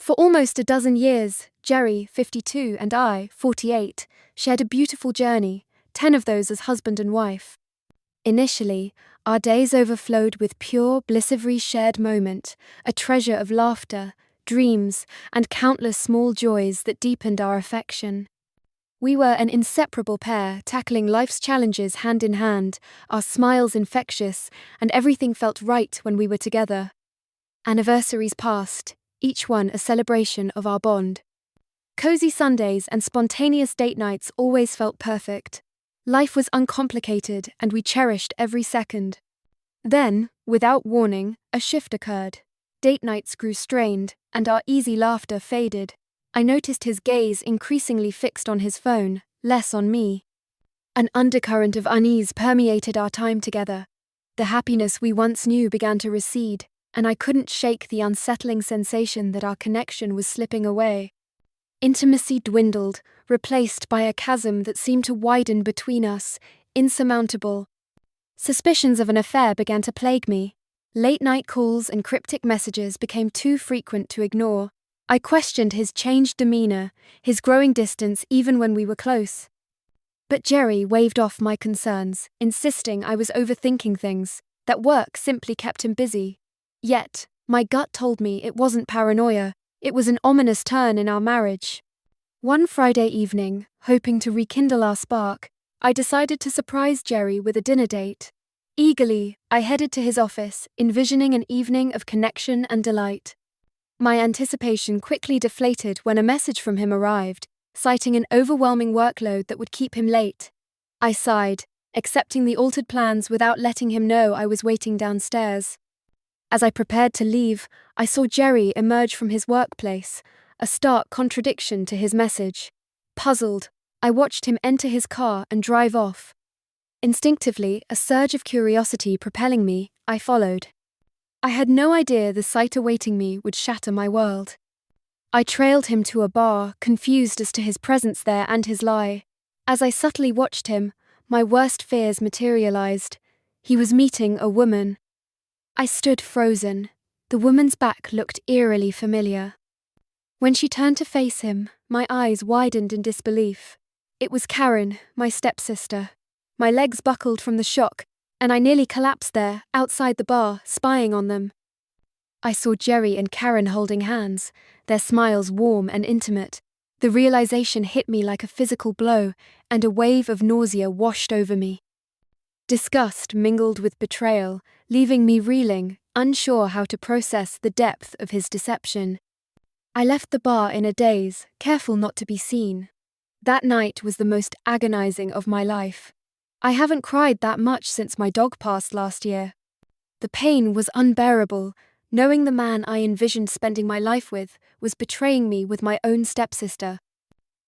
For almost a dozen years, Jerry, 52, and I, 48, shared a beautiful journey, 10 of those as husband and wife. Initially, our days overflowed with pure bliss every shared moment, a treasure of laughter, dreams, and countless small joys that deepened our affection. We were an inseparable pair, tackling life's challenges hand in hand, our smiles infectious, and everything felt right when we were together. Anniversaries passed, each one a celebration of our bond. Cozy Sundays and spontaneous date nights always felt perfect. Life was uncomplicated, and we cherished every second. Then, without warning, a shift occurred. Date nights grew strained, and our easy laughter faded. I noticed his gaze increasingly fixed on his phone, less on me. An undercurrent of unease permeated our time together. The happiness we once knew began to recede, and I couldn't shake the unsettling sensation that our connection was slipping away. Intimacy dwindled, replaced by a chasm that seemed to widen between us, insurmountable. Suspicions of an affair began to plague me. Late-night calls and cryptic messages became too frequent to ignore. I questioned his changed demeanor, his growing distance even when we were close. But Jerry waved off my concerns, insisting I was overthinking things, that work simply kept him busy. Yet, my gut told me it wasn't paranoia, it was an ominous turn in our marriage. One Friday evening, hoping to rekindle our spark, I decided to surprise Jerry with a dinner date. Eagerly, I headed to his office, envisioning an evening of connection and delight. My anticipation quickly deflated when a message from him arrived, citing an overwhelming workload that would keep him late. I sighed, accepting the altered plans without letting him know I was waiting downstairs. As I prepared to leave, I saw Jerry emerge from his workplace, a stark contradiction to his message. Puzzled, I watched him enter his car and drive off. Instinctively, a surge of curiosity propelling me, I followed. I had no idea the sight awaiting me would shatter my world. I trailed him to a bar, confused as to his presence there and his lie. As I subtly watched him, my worst fears materialized. He was meeting a woman. I stood frozen. The woman's back looked eerily familiar. When she turned to face him, my eyes widened in disbelief. It was Karen, my stepsister. My legs buckled from the shock, and I nearly collapsed there, outside the bar, spying on them. I saw Jerry and Karen holding hands, their smiles warm and intimate. The realization hit me like a physical blow, and a wave of nausea washed over me. Disgust mingled with betrayal, leaving me reeling, unsure how to process the depth of his deception. I left the bar in a daze, careful not to be seen. That night was the most agonizing of my life. I haven't cried that much since my dog passed last year. The pain was unbearable, knowing the man I envisioned spending my life with was betraying me with my own stepsister.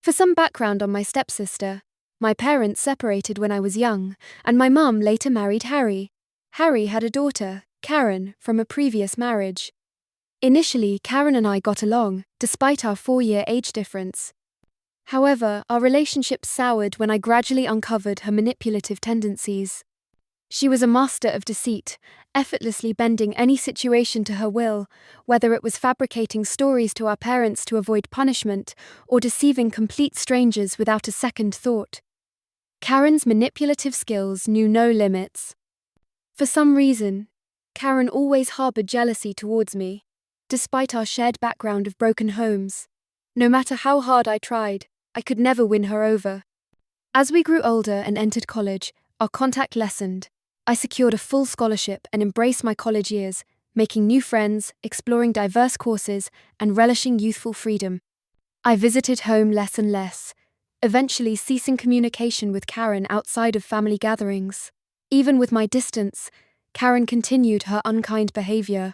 For some background on my stepsister, my parents separated when I was young, and my mum later married Harry. Harry had a daughter, Karen, from a previous marriage. Initially, Karen and I got along, despite our 4-year age difference. However, our relationship soured when I gradually uncovered her manipulative tendencies. She was a master of deceit, effortlessly bending any situation to her will, whether it was fabricating stories to our parents to avoid punishment or deceiving complete strangers without a second thought. Karen's manipulative skills knew no limits. For some reason, Karen always harbored jealousy towards me, despite our shared background of broken homes. No matter how hard I tried, I could never win her over. As we grew older and entered college, our contact lessened. I secured a full scholarship and embraced my college years, making new friends, exploring diverse courses, and relishing youthful freedom. I visited home less and less, eventually ceasing communication with Karen outside of family gatherings. Even with my distance, Karen continued her unkind behavior.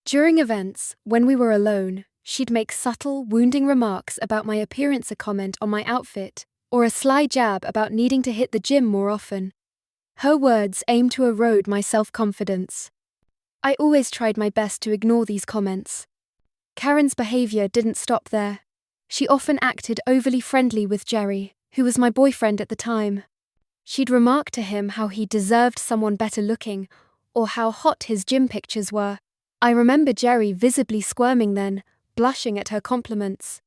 During events, when we were alone, she'd make subtle, wounding remarks about my appearance, a comment on my outfit, or a sly jab about needing to hit the gym more often. Her words aimed to erode my self-confidence. I always tried my best to ignore these comments. Karen's behavior didn't stop there. She often acted overly friendly with Jerry, who was my boyfriend at the time. She'd remark to him how he deserved someone better looking, or how hot his gym pictures were. I remember Jerry visibly squirming then, blushing at her compliments.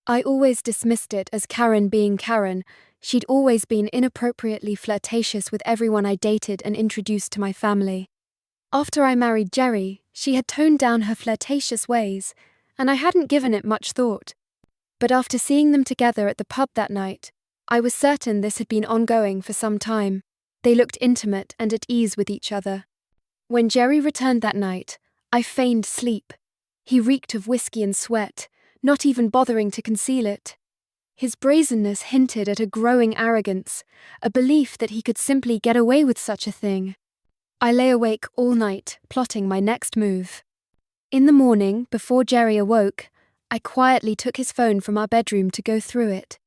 I always dismissed it as Karen being Karen. She'd always been inappropriately flirtatious with everyone I dated and introduced to my family. After I married Jerry, she had toned down her flirtatious ways, and I hadn't given it much thought. But after seeing them together at the pub that night, I was certain this had been ongoing for some time. They looked intimate and at ease with each other. When Jerry returned that night, I feigned sleep. He reeked of whiskey and sweat, not even bothering to conceal it. His brazenness hinted at a growing arrogance, a belief that he could simply get away with such a thing. I lay awake all night, plotting my next move. In the morning, before Jerry awoke, I quietly took his phone from our bedroom to go through it.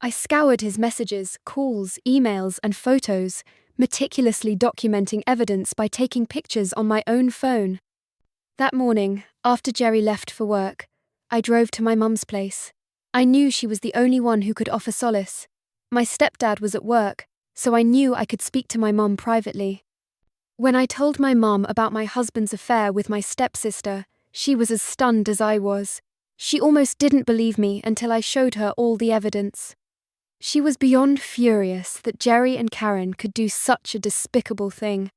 I scoured his messages, calls, emails, and photos, meticulously documenting evidence by taking pictures on my own phone. That morning, after Jerry left for work, I drove to my mum's place. I knew she was the only one who could offer solace. My stepdad was at work, so I knew I could speak to my mum privately. When I told my mum about my husband's affair with my stepsister, she was as stunned as I was. She almost didn't believe me until I showed her all the evidence. She was beyond furious that Jerry and Karen could do such a despicable thing.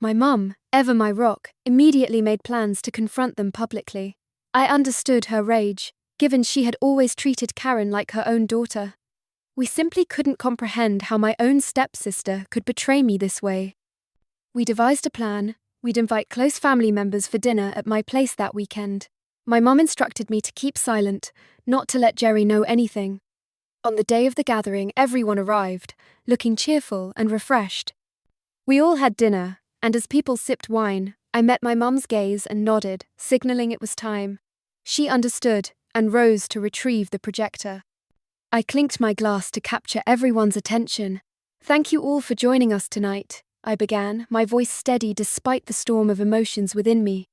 My mum, ever my rock, immediately made plans to confront them publicly. I understood her rage, given she had always treated Karen like her own daughter. We simply couldn't comprehend how my own stepsister could betray me this way. We devised a plan. We'd invite close family members for dinner at my place that weekend. My mum instructed me to keep silent, not to let Jerry know anything. On the day of the gathering, everyone arrived, looking cheerful and refreshed. We all had dinner, and as people sipped wine, I met my mum's gaze and nodded, signaling it was time. She understood and rose to retrieve the projector. I clinked my glass to capture everyone's attention. "Thank you all for joining us tonight," I began, my voice steady despite the storm of emotions within me.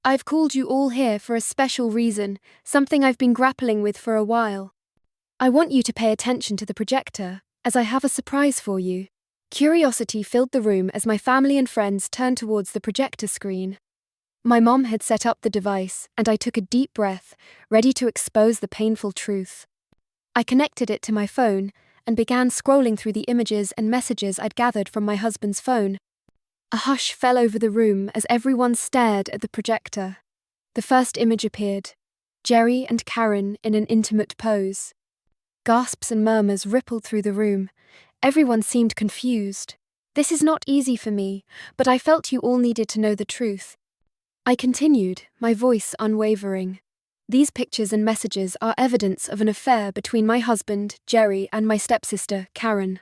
"I've called you all here for a special reason, something I've been grappling with for a while. I want you to pay attention to the projector, as I have a surprise for you." Curiosity filled the room as my family and friends turned towards the projector screen. My mom had set up the device, and I took a deep breath, ready to expose the painful truth. I connected it to my phone and began scrolling through the images and messages I'd gathered from my husband's phone. A hush fell over the room as everyone stared at the projector. The first image appeared: Jerry and Karen in an intimate pose. Gasps and murmurs rippled through the room. Everyone seemed confused. "This is not easy for me, but I felt you all needed to know the truth." I continued, my voice unwavering. "These pictures and messages are evidence of an affair between my husband, Jerry, and my stepsister, Karen."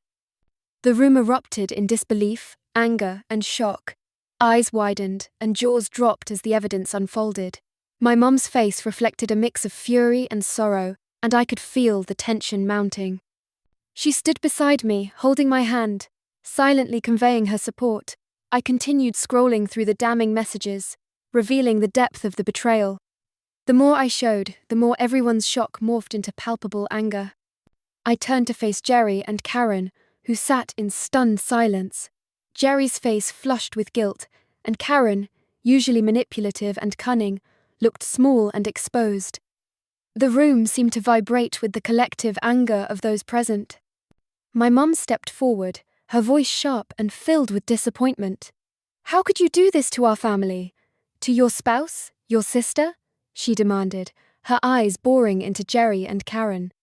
The room erupted in disbelief, anger, and shock. Eyes widened and jaws dropped as the evidence unfolded. My mum's face reflected a mix of fury and sorrow, and I could feel the tension mounting. She stood beside me, holding my hand, silently conveying her support. I continued scrolling through the damning messages, revealing the depth of the betrayal. The more I showed, the more everyone's shock morphed into palpable anger. I turned to face Jerry and Karen, who sat in stunned silence. Jerry's face flushed with guilt, and Karen, usually manipulative and cunning, looked small and exposed. The room seemed to vibrate with the collective anger of those present. My mum stepped forward, her voice sharp and filled with disappointment. "How could you do this to our family? To your spouse? Your sister?" she demanded, her eyes boring into Jerry and Karen.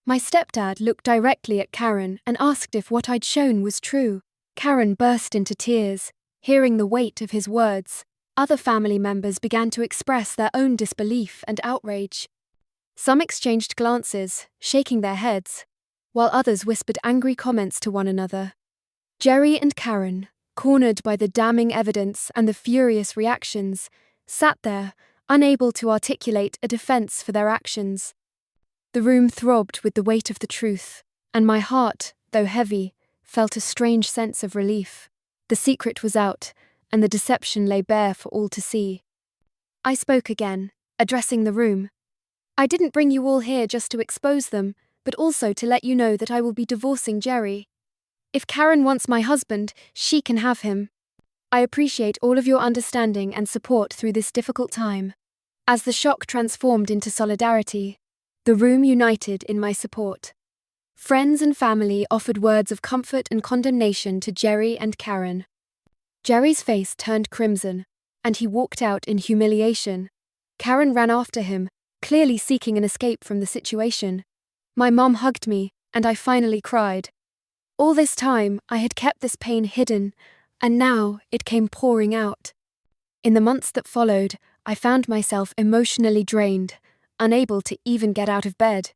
My stepdad looked directly at Karen and asked if what I'd shown was true. Karen burst into tears, hearing the weight of his words. Other family members began to express their own disbelief and outrage. Some exchanged glances, shaking their heads, while others whispered angry comments to one another. Jerry and Karen, cornered by the damning evidence and the furious reactions, sat there, unable to articulate a defense for their actions. The room throbbed with the weight of the truth, and my heart, though heavy, felt a strange sense of relief. The secret was out, and the deception lay bare for all to see. I spoke again, addressing the room. "I didn't bring you all here just to expose them, but also to let you know that I will be divorcing Jerry. If Karen wants my husband, she can have him. I appreciate all of your understanding and support through this difficult time. As the shock transformed into solidarity, the room united in my support. Friends and family offered words of comfort and condemnation to Jerry and Karen. Jerry's face turned crimson, and he walked out in humiliation. Karen ran after him, clearly seeking an escape from the situation. My mom hugged me, and I finally cried. All this time, I had kept this pain hidden, and now it came pouring out. In the months that followed, I found myself emotionally drained, unable to even get out of bed.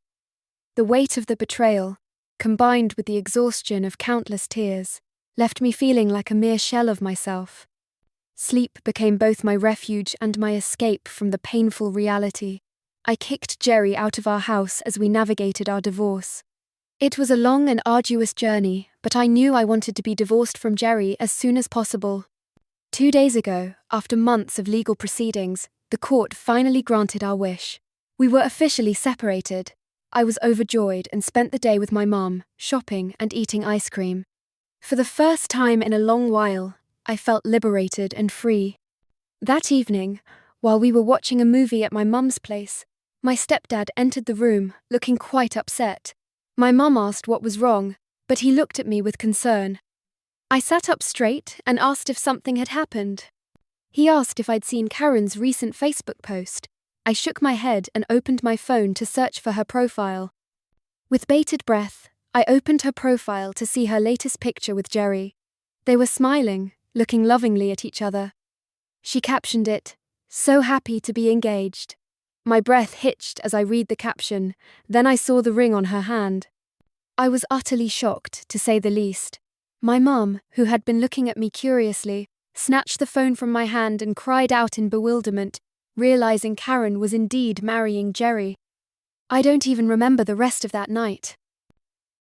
The weight of the betrayal, combined with the exhaustion of countless tears, left me feeling like a mere shell of myself. Sleep became both my refuge and my escape from the painful reality. I kicked Jerry out of our house as we navigated our divorce. It was a long and arduous journey, but I knew I wanted to be divorced from Jerry as soon as possible. 2 days ago, after months of legal proceedings, the court finally granted our wish. We were officially separated. I was overjoyed and spent the day with my mom, shopping and eating ice cream. For the first time in a long while, I felt liberated and free. That evening, while we were watching a movie at my mum's place, my stepdad entered the room, looking quite upset. My mum asked what was wrong, but he looked at me with concern. I sat up straight and asked if something had happened. He asked if I'd seen Karen's recent Facebook post. I shook my head and opened my phone to search for her profile. With bated breath, I opened her profile to see her latest picture with Jerry. They were smiling, looking lovingly at each other. She captioned it, "So happy to be engaged." My breath hitched as I read the caption, then I saw the ring on her hand. I was utterly shocked, to say the least. My mum, who had been looking at me curiously, snatched the phone from my hand and cried out in bewilderment, realizing Karen was indeed marrying Jerry. I don't even remember the rest of that night.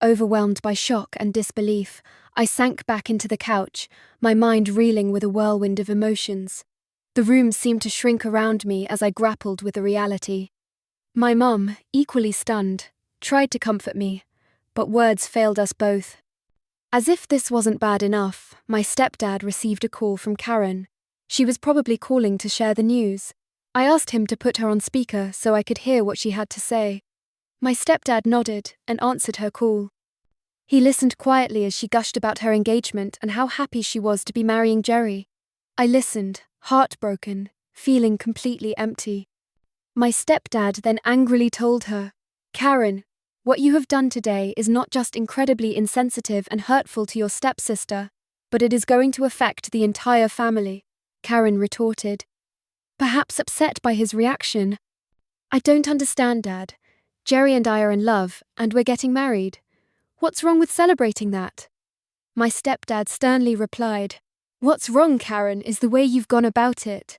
Overwhelmed by shock and disbelief, I sank back into the couch, my mind reeling with a whirlwind of emotions. The room seemed to shrink around me as I grappled with the reality. My mum, equally stunned, tried to comfort me, but words failed us both. As if this wasn't bad enough, my stepdad received a call from Karen. She was probably calling to share the news. I asked him to put her on speaker so I could hear what she had to say. My stepdad nodded and answered her call. He listened quietly as she gushed about her engagement and how happy she was to be marrying Jerry. I listened, heartbroken, feeling completely empty. My stepdad then angrily told her, "Karen, what you have done today is not just incredibly insensitive and hurtful to your stepsister, but it is going to affect the entire family," Karen retorted, perhaps upset by his reaction. "I don't understand, Dad. Jerry and I are in love, and we're getting married. What's wrong with celebrating that?" My stepdad sternly replied, "What's wrong, Karen, is the way you've gone about it.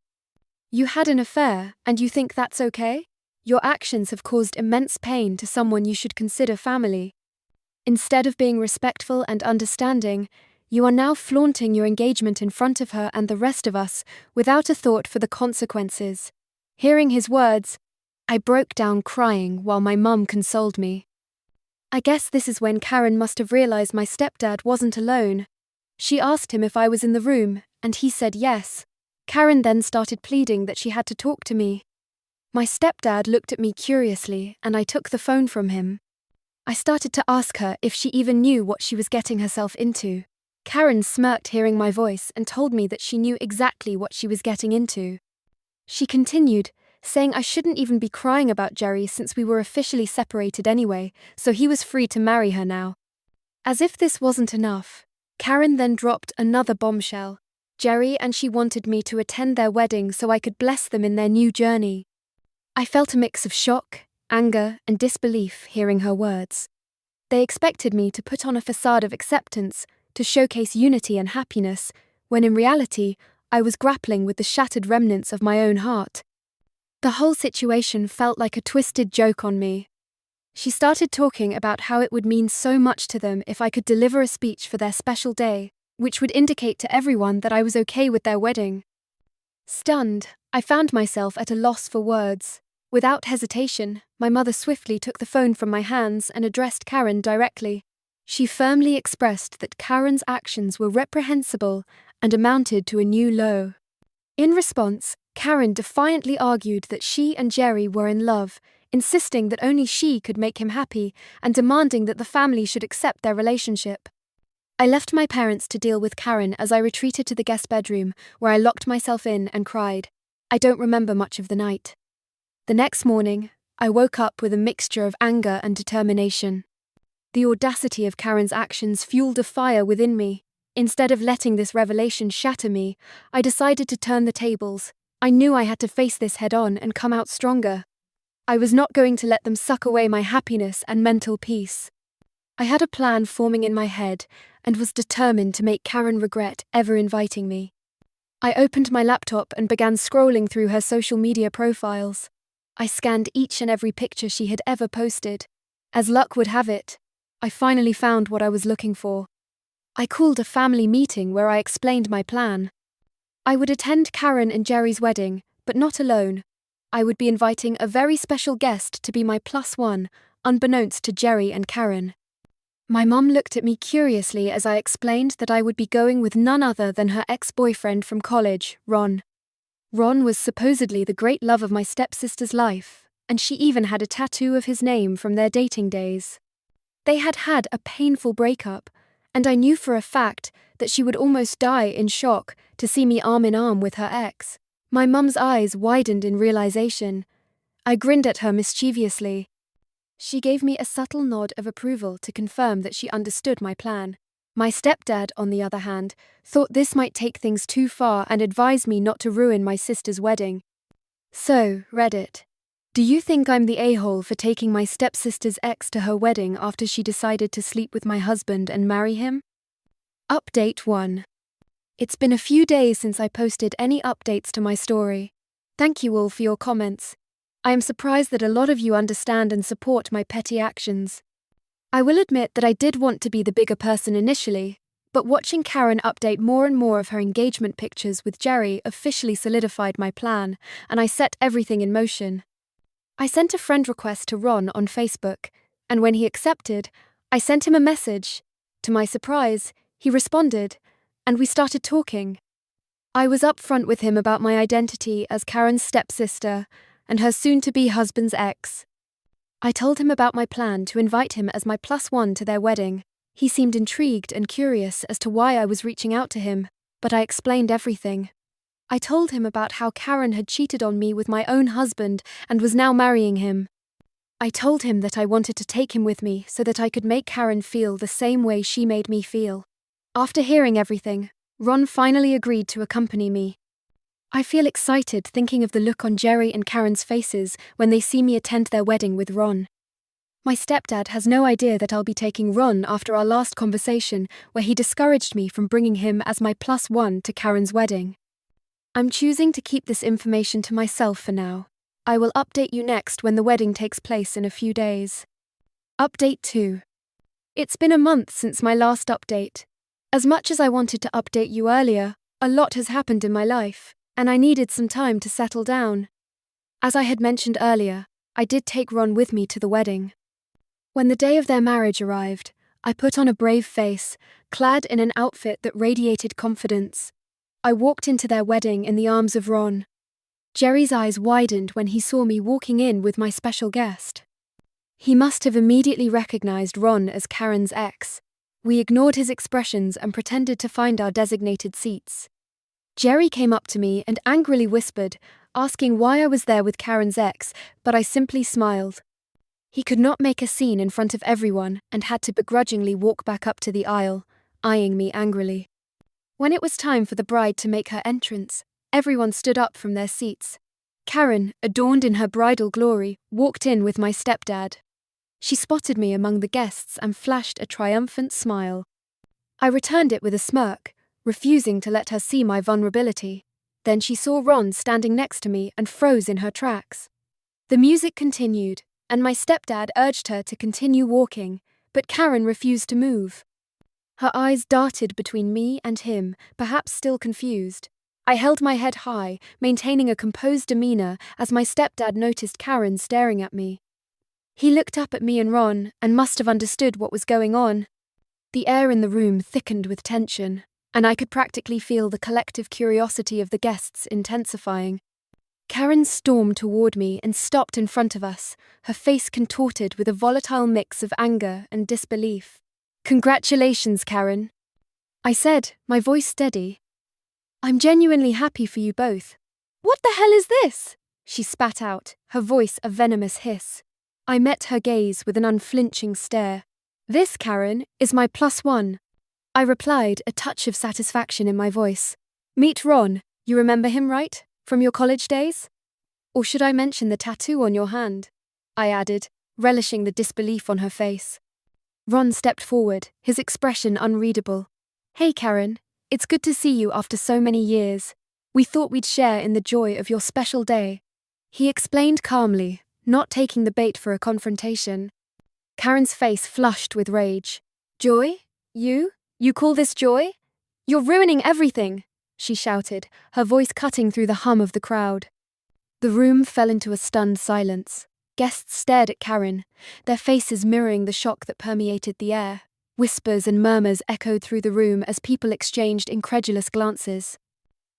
You had an affair, and you think that's okay? Your actions have caused immense pain to someone you should consider family. Instead of being respectful and understanding, you are now flaunting your engagement in front of her and the rest of us without a thought for the consequences." Hearing his words, I broke down crying while my mum consoled me. I guess this is when Karen must have realized my stepdad wasn't alone. She asked him if I was in the room, and he said yes. Karen then started pleading that she had to talk to me. My stepdad looked at me curiously, and I took the phone from him. I started to ask her if she even knew what she was getting herself into. Karen smirked hearing my voice and told me that she knew exactly what she was getting into. She continued, saying I shouldn't even be crying about Jerry since we were officially separated anyway, so he was free to marry her now. As if this wasn't enough, Karen then dropped another bombshell. Jerry and she wanted me to attend their wedding so I could bless them in their new journey. I felt a mix of shock, anger, and disbelief hearing her words. They expected me to put on a facade of acceptance, to showcase unity and happiness, when in reality, I was grappling with the shattered remnants of my own heart. The whole situation felt like a twisted joke on me. She started talking about how it would mean so much to them if I could deliver a speech for their special day, which would indicate to everyone that I was okay with their wedding. Stunned, I found myself at a loss for words. Without hesitation, my mother swiftly took the phone from my hands and addressed Karen directly. She firmly expressed that Karen's actions were reprehensible and amounted to a new low. In response, Karen defiantly argued that she and Jerry were in love, insisting that only she could make him happy and demanding that the family should accept their relationship. I left my parents to deal with Karen as I retreated to the guest bedroom, where I locked myself in and cried. I don't remember much of the night. The next morning, I woke up with a mixture of anger and determination. The audacity of Karen's actions fueled a fire within me. Instead of letting this revelation shatter me, I decided to turn the tables. I knew I had to face this head-on and come out stronger. I was not going to let them suck away my happiness and mental peace. I had a plan forming in my head and was determined to make Karen regret ever inviting me. I opened my laptop and began scrolling through her social media profiles. I scanned each and every picture she had ever posted. As luck would have it, I finally found what I was looking for. I called a family meeting where I explained my plan. I would attend Karen and Jerry's wedding, but not alone. I would be inviting a very special guest to be my +1, unbeknownst to Jerry and Karen. My mum looked at me curiously as I explained that I would be going with none other than her ex-boyfriend from college, Ron. Ron was supposedly the great love of my stepsister's life, and she even had a tattoo of his name from their dating days. They had had a painful breakup, and I knew for a fact that she would almost die in shock to see me arm in arm with her ex. My mum's eyes widened in realization. I grinned at her mischievously. She gave me a subtle nod of approval to confirm that she understood my plan. My stepdad, on the other hand, thought this might take things too far and advised me not to ruin my sister's wedding. So, Reddit, do you think I'm the a-hole for taking my stepsister's ex to her wedding after she decided to sleep with my husband and marry him? Update 1. It's been a few days since I posted any updates to my story. Thank you all for your comments. I am surprised that a lot of you understand and support my petty actions. I will admit that I did want to be the bigger person initially, but watching Karen update more and more of her engagement pictures with Jerry officially solidified my plan, and I set everything in motion. I sent a friend request to Ron on Facebook, and when he accepted, I sent him a message. To my surprise, he responded, and we started talking. I was upfront with him about my identity as Karen's stepsister and her soon-to-be husband's ex. I told him about my plan to invite him as my +1 to their wedding. He seemed intrigued and curious as to why I was reaching out to him, but I explained everything. I told him about how Karen had cheated on me with my own husband and was now marrying him. I told him that I wanted to take him with me so that I could make Karen feel the same way she made me feel. After hearing everything, Ron finally agreed to accompany me. I feel excited thinking of the look on Jerry and Karen's faces when they see me attend their wedding with Ron. My stepdad has no idea that I'll be taking Ron after our last conversation where he discouraged me from bringing him as my +1 to Karen's wedding. I'm choosing to keep this information to myself for now. I will update you next when the wedding takes place in a few days. Update 2. It's been a month since my last update. As much as I wanted to update you earlier, a lot has happened in my life, and I needed some time to settle down. As I had mentioned earlier, I did take Ron with me to the wedding. When the day of their marriage arrived, I put on a brave face, clad in an outfit that radiated confidence. I walked into their wedding in the arms of Ron. Jerry's eyes widened when he saw me walking in with my special guest. He must have immediately recognized Ron as Karen's ex. We ignored his expressions and pretended to find our designated seats. Jerry came up to me and angrily whispered, asking why I was there with Karen's ex, but I simply smiled. He could not make a scene in front of everyone and had to begrudgingly walk back up to the aisle, eyeing me angrily. When it was time for the bride to make her entrance, everyone stood up from their seats. Karen, adorned in her bridal glory, walked in with my stepdad. She spotted me among the guests and flashed a triumphant smile. I returned it with a smirk, refusing to let her see my vulnerability. Then she saw Ron standing next to me and froze in her tracks. The music continued, and my stepdad urged her to continue walking, but Karen refused to move. Her eyes darted between me and him, perhaps still confused. I held my head high, maintaining a composed demeanor as my stepdad noticed Karen staring at me. He looked up at me and Ron and must have understood what was going on. The air in the room thickened with tension, and I could practically feel the collective curiosity of the guests intensifying. Karen stormed toward me and stopped in front of us, her face contorted with a volatile mix of anger and disbelief. "Congratulations, Karen," I said, my voice steady. "I'm genuinely happy for you both." "What the hell is this?" she spat out, her voice a venomous hiss. I met her gaze with an unflinching stare. "This, Karen, is my +1. I replied, a touch of satisfaction in my voice. "Meet Ron, you remember him, right? From your college days? Or should I mention the tattoo on your hand?" I added, relishing the disbelief on her face. Ron stepped forward, his expression unreadable. "Hey, Karen, it's good to see you after so many years. We thought we'd share in the joy of your special day," he explained calmly, not taking the bait for a confrontation. Karen's face flushed with rage. "Joy? You call this joy? You're ruining everything," she shouted, her voice cutting through the hum of the crowd. The room fell into a stunned silence. Guests stared at Karen, their faces mirroring the shock that permeated the air. Whispers and murmurs echoed through the room as people exchanged incredulous glances.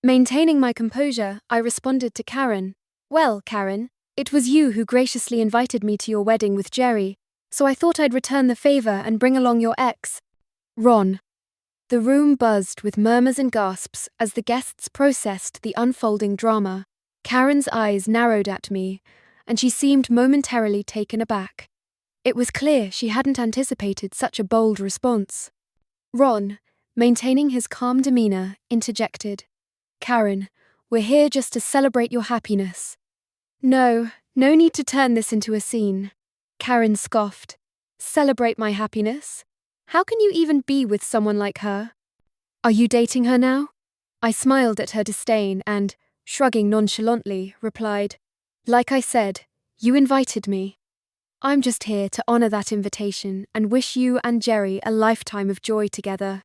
Maintaining my composure, I responded to Karen. "Well, Karen, it was you who graciously invited me to your wedding with Jerry, so I thought I'd return the favor and bring along your ex, Ron." The room buzzed with murmurs and gasps as the guests processed the unfolding drama. Karen's eyes narrowed at me, and she seemed momentarily taken aback. It was clear she hadn't anticipated such a bold response. Ron, maintaining his calm demeanor, interjected. "Karen, we're here just to celebrate your happiness." No need to turn this into a scene," Karen scoffed. "Celebrate my happiness? How can you even be with someone like her? Are you dating her now?" I smiled at her disdain and, shrugging nonchalantly, replied, "Like I said, you invited me. I'm just here to honor that invitation and wish you and Jerry a lifetime of joy together.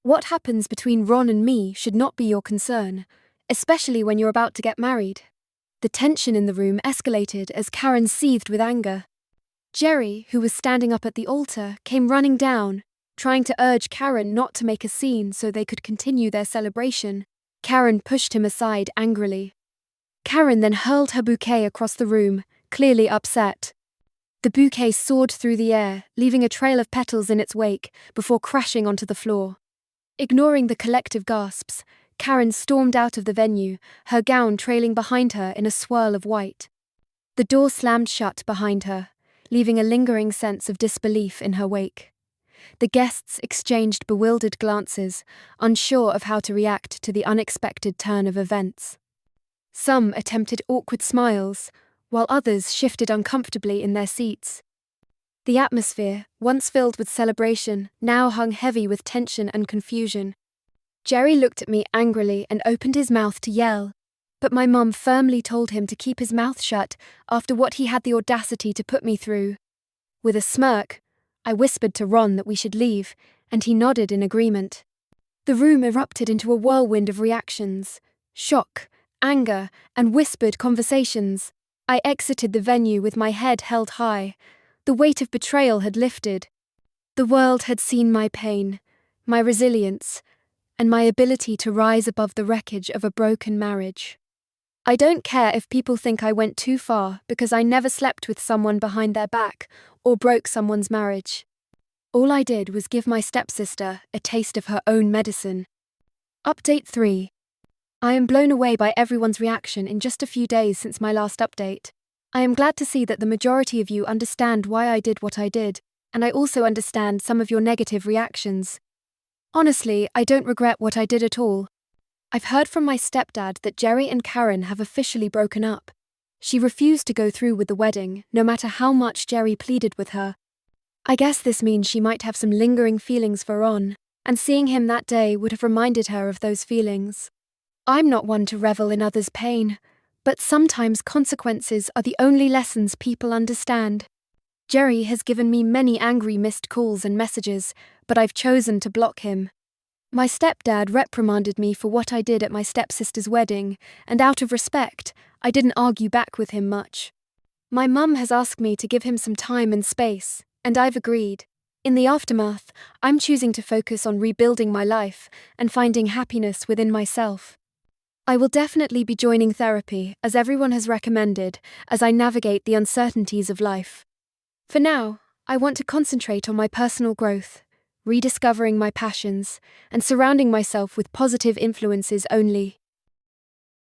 What happens between Ron and me should not be your concern, especially when you're about to get married." The tension in the room escalated as Karen seethed with anger. Jerry, who was standing up at the altar, came running down, trying to urge Karen not to make a scene so they could continue their celebration. Karen pushed him aside angrily. Karen then hurled her bouquet across the room, clearly upset. The bouquet soared through the air, leaving a trail of petals in its wake before crashing onto the floor. Ignoring the collective gasps, Karen stormed out of the venue, her gown trailing behind her in a swirl of white. The door slammed shut behind her, leaving a lingering sense of disbelief in her wake. The guests exchanged bewildered glances, unsure of how to react to the unexpected turn of events. Some attempted awkward smiles, while others shifted uncomfortably in their seats. The atmosphere, once filled with celebration, now hung heavy with tension and confusion. Jerry looked at me angrily and opened his mouth to yell, but my mum firmly told him to keep his mouth shut after what he had the audacity to put me through. With a smirk, I whispered to Ron that we should leave, and he nodded in agreement. The room erupted into a whirlwind of reactions: shock, anger, and whispered conversations. I exited the venue with my head held high. The weight of betrayal had lifted. The world had seen my pain, my resilience, and my ability to rise above the wreckage of a broken marriage. I don't care if people think I went too far because I never slept with someone behind their back or broke someone's marriage. All I did was give my stepsister a taste of her own medicine. Update 3. I am blown away by everyone's reaction in just a few days since my last update. I am glad to see that the majority of you understand why I did what I did, and I also understand some of your negative reactions. Honestly, I don't regret what I did at all. I've heard from my stepdad that Jerry and Karen have officially broken up. She refused to go through with the wedding, no matter how much Jerry pleaded with her. I guess this means she might have some lingering feelings for Ron, and seeing him that day would have reminded her of those feelings. I'm not one to revel in others' pain, but sometimes consequences are the only lessons people understand. Jerry has given me many angry missed calls and messages, but I've chosen to block him. My stepdad reprimanded me for what I did at my stepsister's wedding, and out of respect, I didn't argue back with him much. My mum has asked me to give him some time and space, and I've agreed. In the aftermath, I'm choosing to focus on rebuilding my life and finding happiness within myself. I will definitely be joining therapy, as everyone has recommended, as I navigate the uncertainties of life. For now, I want to concentrate on my personal growth, rediscovering my passions, and surrounding myself with positive influences only.